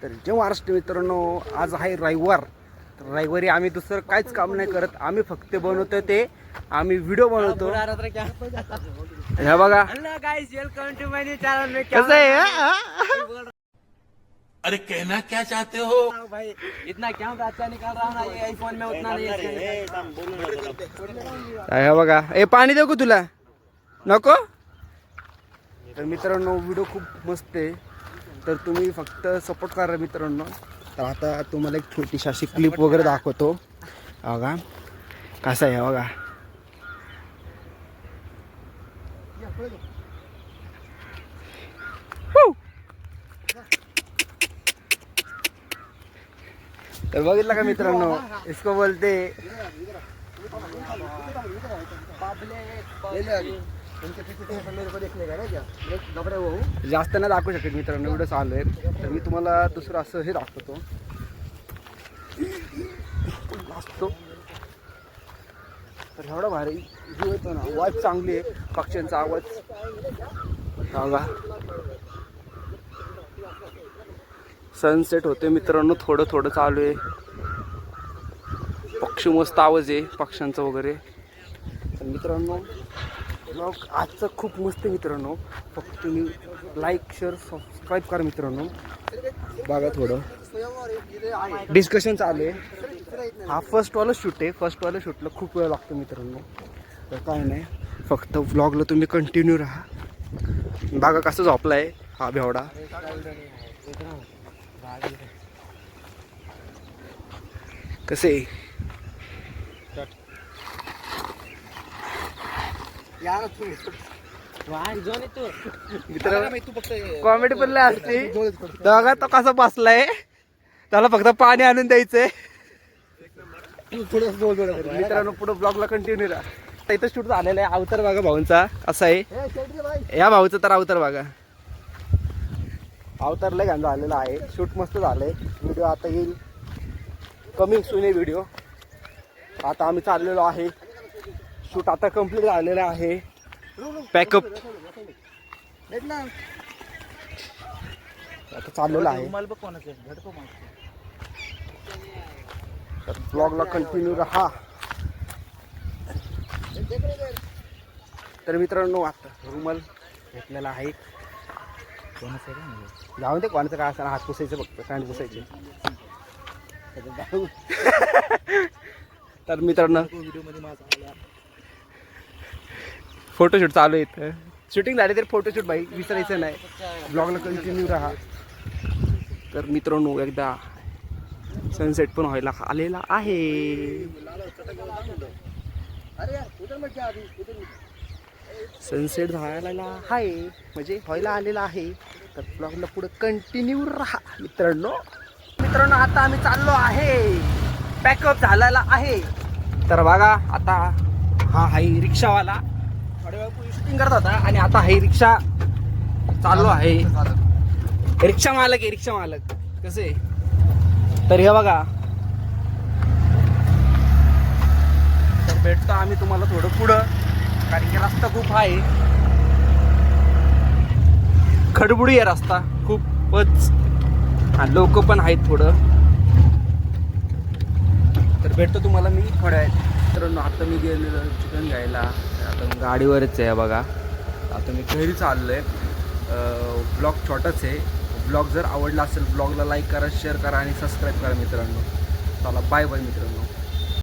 तर जय महाराष्ट्र मित्रांनो, आज आहे रविवार. तर रविवारी आम्ही दुसरं काहीच काम नाही करत. आम्ही फक्त बनवतो ते आम्ही व्हिडिओ बनवतो. हे बघा कसं आहे. अरे कहना क्या चाहते हो भाई, इतना क्या अच्छा निकाल रहा हूँ ना, ये आईफोन में उतना नहीं है. हे बघा, ए पाणी देऊ का तुला? नको. तर मित्रांनो, व्हिडिओ खूप मस्त आहे. तर तुम्ही फक्त सपोर्ट करा मित्रांनो. तर आता तुम्हाला एक छोटीशी अशी क्लिप वगैरे दाखवतो. बघा कसं आहे बघा. तर बघितलं का मित्रांनो, इसको बोलते जास्त नाही दाखवू शकत मित्रांनो, व्हिडिओ चालू आहे. तर मी तुम्हाला दुसरं असं हे दाखवतो. तर एवढा भारी व्ह्यू येतो ना, वाईफ चांगली आहे, पक्ष्यांचा आवाज बघा. सनसेट होते मित्रांनो, थोडं थोडं चालू आहे. पक्षी मस्त आवाज आहे पक्ष्यांचा वगैरे. तर मित्रांनो, ब्लॉग आजचं खूप मस्त आहे मित्रांनो. फक्त तुम्ही लाईक शेअर सबस्क्राईब करा मित्रांनो. बघा थोडं डिस्कशन चालू आहे. हा फर्स्टवाला शूट आहे. फर्स्टवाला शूटला खूप वेळ लागतो मित्रांनो. तर काय नाही, फक्त व्लॉगला तुम्ही कंटिन्यू राहा. बघा कसं झोपला आहे हा बेवडा. कसे कॉमेडी पण लय असते. बघा तो कसा बसलाय, त्याला फक्त पाणी आणून द्यायचंय. मित्रांनो, पुढे ब्लॉगला कंटिन्यू राहा. इथं शूट झालेला आहे. अवतार बघा भाऊंचा कसा आहे. या भाऊचा तर अवतार बघा. अवतार लय घाण झालेला आहे. शूट मस्त झालंय. व्हिडिओ आता येईल, कमिंग सून आहे व्हिडिओ. आता आम्ही चाललेलो आहे. शूट आता कम्प्लीट झालेलं आहे. पॅकअप आता चाललेलं आहे. तर ब्लॉगला कंटिन्यू राहा. तर मित्रांनो, आता रुमाल घेतलेला आहे. जाऊन ते कोणाचं काय असणार, हात पुसायचं फक्त, कांड पुसायचे. तर मित्रांनो, फोटोशूट चालू आहे. इथं शूटिंग झाली तर फोटोशूट भाई विसरायचं नाही. ब्लॉगला कंटिन्यू राहा. तर मित्रांनो, एकदा सनसेट पण व्हायला आलेला आहे. सनसेट झालेला आहे म्हणजे व्हायला आलेला आहे. तर ब्लॉगला पुढे कंटिन्यू राहा मित्रांनो. मित्रांनो, आता आम्ही चाललो आहे. पॅकअप झालेला आहे. तर बघा, आता हा आहे रिक्षावाला. थोड्या वेळ पूर्वी शूटिंग करत होता आणि आता हे रिक्षा चाललो आहे. रिक्षा मालक आहे, रिक्षा मालक कसे. तर हे बघा, तर भेटतो आम्ही तुम्हाला थोडं पुढं, कारण की रस्ता खूप आहे. खडबुडी आहे रस्ता खूपच, आणि लोक पण आहेत थोडं. तर भेटतो तुम्हाला मी थोड्या वेळात. तर आता मी गेलेलो चिकन घ्यायला. आता गाडीवरच आहे बघा. आता मी घरी चाललो आहे. ब्लॉग छोटाच आहे. ब्लॉग जर आवडला असेल, ब्लॉगला लाईक करा, शेअर करा आणि सबस्क्राईब करा मित्रांनो. चला, बाय बाय मित्रांनो.